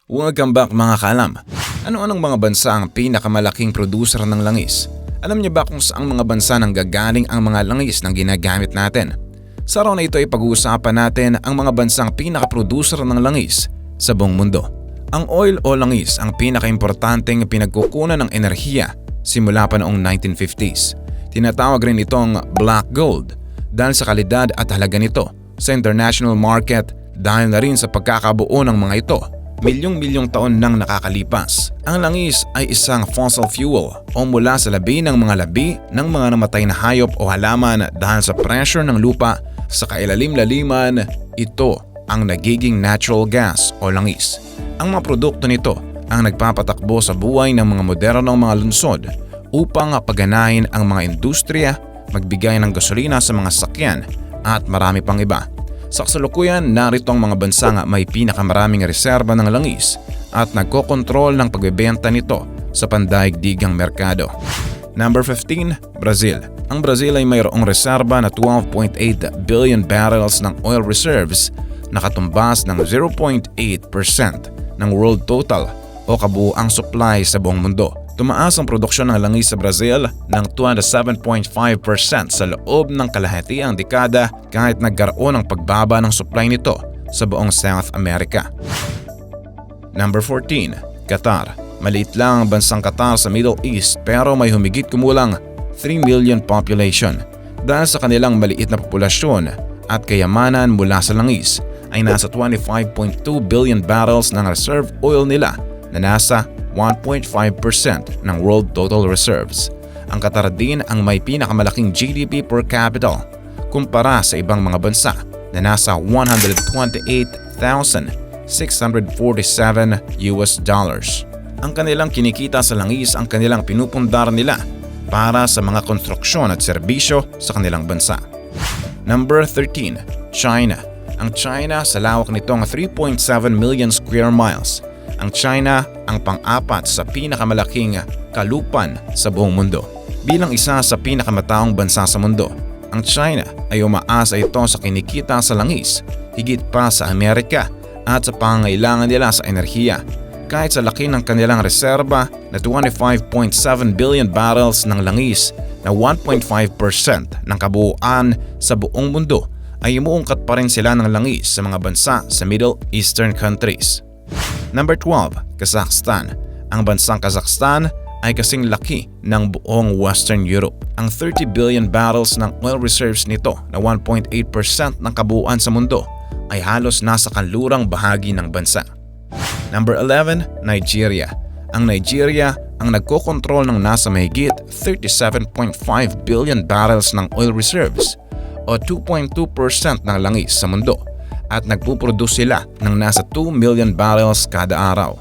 Welcome back mga kaalam. Ano-anong mga bansa ang pinakamalaking producer ng langis? Alam niyo ba kung saang mga bansa nang gagaling ang mga langis na ginagamit natin? Sa araw na ito ay pag-uusapan natin ang mga bansang pinaka-producer ng langis sa buong mundo. Ang oil o langis ang pinaka-importanteng pinagkukunan ng enerhiya simula pa noong 1950s. Tinatawag rin itong black gold dahil sa kalidad at halaga nito sa international market dahil na rin sa pagkakabuo ng mga ito. Milyong-milyong taon nang nakakalipas. Ang langis ay isang fossil fuel o mula sa labi ng mga labi ng mga namatay na hayop o halaman dahil sa pressure ng lupa sa kailalim-laliman, ito ang nagiging natural gas o langis. Ang mga produkto nito ang nagpapatakbo sa buhay ng mga modernong mga lungsod upang paganahin ang mga industriya, magbigay ng gasolina sa mga sakyan at marami pang iba. Sa kasalukuyan, narito ang mga bansa nga may pinakamaraming reserba ng langis at nagkokontrol ng pagbebenta nito sa pandaigdigang merkado. Number 15, Brazil. Ang Brazil ay mayroong reserba na 12.8 billion barrels ng oil reserves na katumbas ng 0.8% ng world total o kabuuang supply sa buong mundo. Tumaas ang produksyon ng langis sa Brazil ng 27.5% sa loob ng kalahatiang dekada kahit nagkaroon ng pagbaba ng supply nito sa buong South America. Number 14, Qatar. Maliit lang ang bansang Qatar sa Middle East pero may humigit kumulang 3 million population. Dahil sa kanilang maliit na populasyon at kayamanan mula sa langis ay nasa 25.2 billion barrels ng reserve oil nila na nasa 1.5% ng world total reserves. Ang Qatar din ang may pinakamalaking GDP per capita kumpara sa ibang mga bansa na nasa $128,647. Ang kanilang kinikita sa langis ang kanilang pinupundar nila para sa mga konstruksyon at serbisyo sa kanilang bansa. Number 13, China. Ang China sa lawak nitong 3.7 million square miles. Ang China ang pang-apat sa pinakamalaking kalupan sa buong mundo. Bilang isa sa pinakamataong bansa sa mundo, ang China ay umaasa ito sa kinikita sa langis higit pa sa Amerika at sa pangangailangan nila sa enerhiya. Kahit sa laki ng kanilang reserba na 25.7 billion barrels ng langis na 1.5% ng kabuuan sa buong mundo ay umuungkat pa rin sila ng langis sa mga bansa sa Middle Eastern countries. Number 12, Kazakhstan. Ang bansang Kazakhstan ay kasing laki ng buong Western Europe. Ang 30 billion barrels ng oil reserves nito na 1.8% ng kabuuan sa mundo ay halos nasa kanlurang bahagi ng bansa. Number 11, Nigeria. Ang Nigeria ang nagkokontrol ng nasa mahigit 37.5 billion barrels ng oil reserves o 2.2% ng langis sa mundo at nagpuproduce sila ng nasa 2 million barrels kada araw.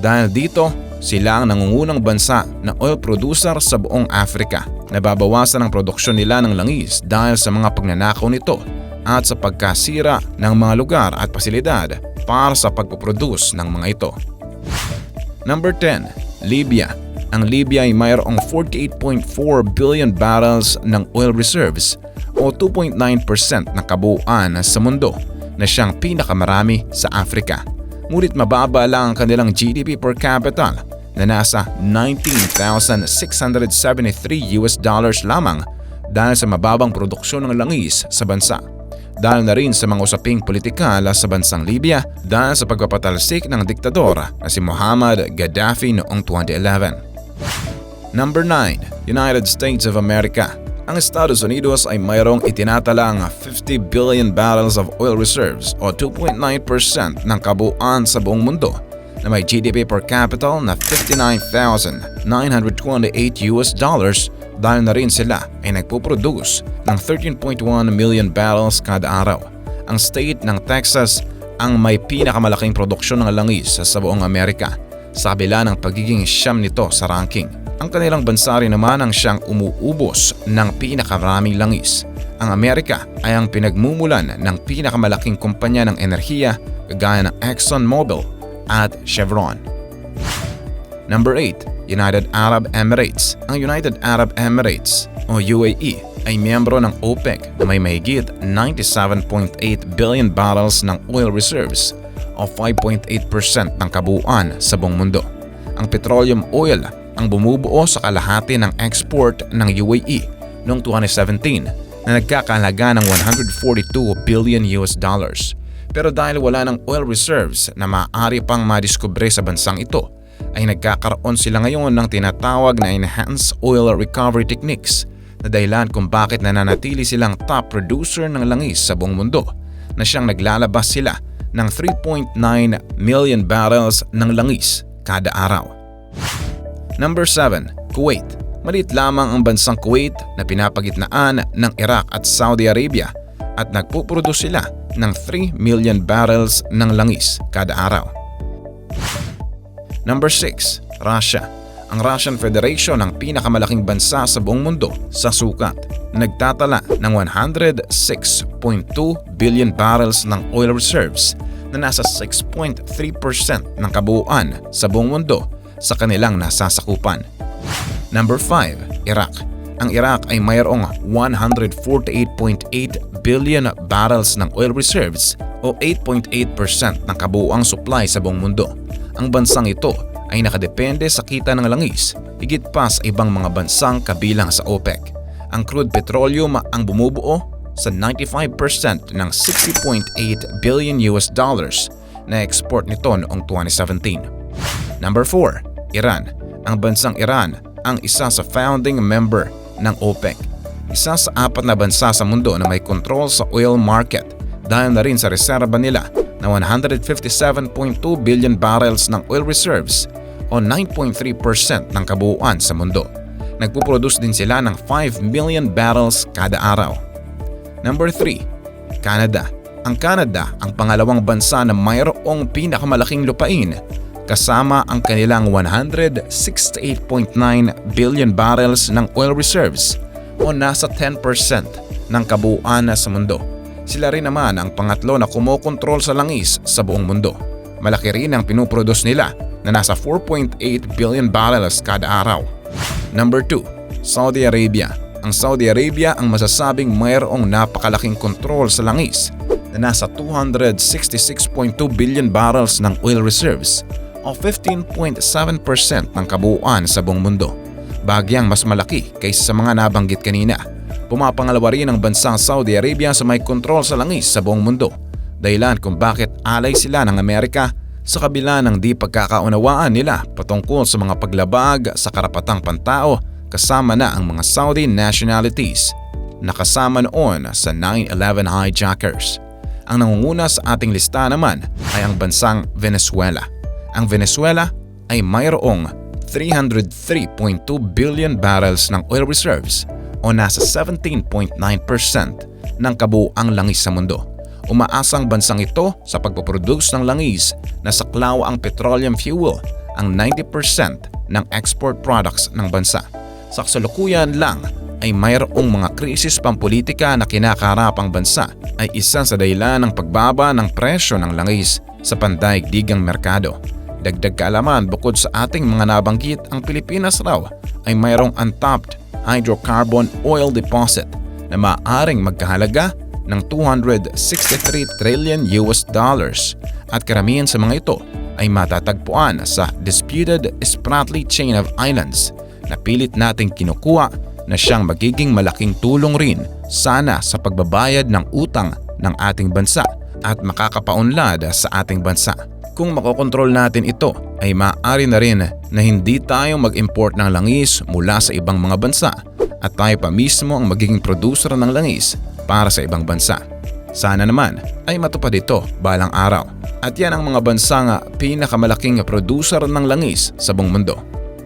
Dahil dito, sila ang nangungunang bansa na oil producer sa buong Africa. Nababawasan ang produksyon nila ng langis dahil sa mga pagnanakaw nito at sa pagkasira ng mga lugar at pasilidad para sa pagpuproduce ng mga ito. Number 10, Libya. Ang Libya ay mayroong 48.4 billion barrels ng oil reserves o 2.9% ng kabuuan sa mundo na siyang pinakamarami sa Africa. Ngunit mababa lang ang kanilang GDP per capita na nasa $19,673 lamang dahil sa mababang produksyon ng langis sa bansa. Dahil na rin sa mga usaping politikal sa bansang Libya dahil sa pagpapatalsik ng diktador na si Muammar Gaddafi noong 2011. Number 9, United States of America. Ang Estados Unidos ay mayroong itinatalang 50 billion barrels of oil reserves o 2.9% ng kabuuan sa buong mundo na may GDP per capita na $59,928 dahil na rin sila ay nagpuproduce ng 13.1 million barrels kada araw. Ang state ng Texas ang may pinakamalaking produksyon ng langis sa buong Amerika sa kabila ng pagiging siyam nito sa ranking. Ang kanilang bansa rin naman ang siyang umuubos ng pinakaraming langis. Ang Amerika ay ang pinagmumulan ng pinakamalaking kumpanya ng enerhiya kagaya ng ExxonMobil at Chevron. Number 8, United Arab Emirates. Ang United Arab Emirates o UAE ay miyembro ng OPEC na may mahigit 97.8 billion barrels ng oil reserves o 5.8% ng kabuuan sa buong mundo. Ang petroleum oil ang bumubuo sa kalahati ng export ng UAE noong 2017 na nagkakahalaga ng $142 billion. Pero dahil wala ng oil reserves na maaari pang madiskubre sa bansang ito, ay nagkakaroon sila ngayon ng tinatawag na enhanced oil recovery techniques na dahilan kung bakit nananatili silang top producer ng langis sa buong mundo na siyang naglalabas sila ng 3.9 million barrels ng langis kada araw. Number 7. Kuwait. Maliit lamang ang bansang Kuwait na pinapagitnaan ng Iraq at Saudi Arabia at nagpuproduce sila ng 3 million barrels ng langis kada araw. Number 6. Russia. Ang Russian Federation ang pinakamalaking bansa sa buong mundo sa sukat. Nagtatala ng 106.2 billion barrels ng oil reserves na nasa 6.3% ng kabuuan sa buong mundo sa kanilang nasasakupan. Number 5. Iraq. Ang Iraq ay mayroong 148.8 billion barrels ng oil reserves o 8.8% ng kabuuang supply sa buong mundo. Ang bansang ito ay nakadepende sa kita ng langis, higit pa sa ibang mga bansang kabilang sa OPEC. Ang crude petroleum ang bumubuo sa 95% ng $60.8 billion na export nito noong 2017. Number 4. Iran. Ang bansang Iran ang isa sa founding member ng OPEC. Isa sa 4 na bansa sa mundo na may control sa oil market dahil na rin sa reserba nila na 157.2 billion barrels ng oil reserves o 9.3% ng kabuuan sa mundo. Nagpuproduce din sila ng 5 million barrels kada araw. Number 3. Canada. Ang Canada ang pangalawang bansa na mayroong pinakamalaking lupain kasama ang kanilang 168.9 billion barrels ng oil reserves o nasa 10% ng kabuuan sa mundo. Sila rin naman ang pangatlo na kumokontrol sa langis sa buong mundo. Malaki rin ang pinuproduce nila na nasa 4.8 billion barrels kada araw. Number 2. Saudi Arabia. Ang Saudi Arabia ang masasabing mayroong napakalaking kontrol sa langis na nasa 266.2 billion barrels ng oil reserves o 15.7% ng kabuuan sa buong mundo. Bagyang mas malaki kaysa sa mga nabanggit kanina. Pumapangalawa rin ang bansang Saudi Arabia sa may kontrol sa langis sa buong mundo. Dahilan kung bakit alay sila ng Amerika sa kabila ng di pagkakaunawaan nila patungkol sa mga paglabag sa karapatang pantao kasama na ang mga Saudi nationalities na kasama noon sa 9/11 hijackers. Ang nangunguna sa ating lista naman ay ang bansang Venezuela. Ang Venezuela ay mayroong 303.2 billion barrels ng oil reserves o nasa 17.9% ng kabuuang langis sa mundo. Umaasang bansang ito sa pagpoproduce ng langis na saklaw ang petroleum fuel ang 90% ng export products ng bansa. Sa kasalukuyan lang ay mayroong mga krisis pampolitika na kinakaharap ang bansa ay isa sa dahilan ng pagbaba ng presyo ng langis sa pandaigdigang merkado. Dagdag kaalaman, bukod sa ating mga nabanggit, ang Pilipinas raw ay mayroong untapped hydrocarbon oil deposit na maaaring magkahalaga ng $263 trillion at karamihan sa mga ito ay matatagpuan sa disputed Spratly chain of islands na pilit nating kinukuha na siyang magiging malaking tulong rin sana sa pagbabayad ng utang ng ating bansa at makakapaunlad sa ating bansa. Kung makokontrol natin ito ay maaari na rin na hindi tayo mag-import ng langis mula sa ibang mga bansa at tayo pa mismo ang magiging producer ng langis para sa ibang bansa. Sana naman ay matupad ito balang araw. At yan ang mga bansang pinakamalaking producer ng langis sa buong mundo.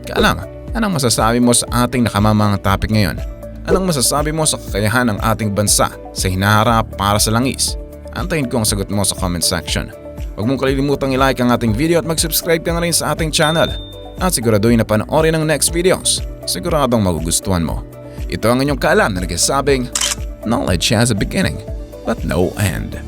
Kaalam, anong masasabi mo sa ating nakamamang topic ngayon? Anong masasabi mo sa kakayahan ng ating bansa sa hinaharap para sa langis? Antayin ko ang sagot mo sa comment section. Huwag mong kalilimutang i-like ang ating video at mag-subscribe ka na rin sa ating channel. At siguraduhin na panoorin ang next videos. Siguradong magugustuhan mo. Ito ang inyong Kaalam na nagsasabing, knowledge has a beginning but no end.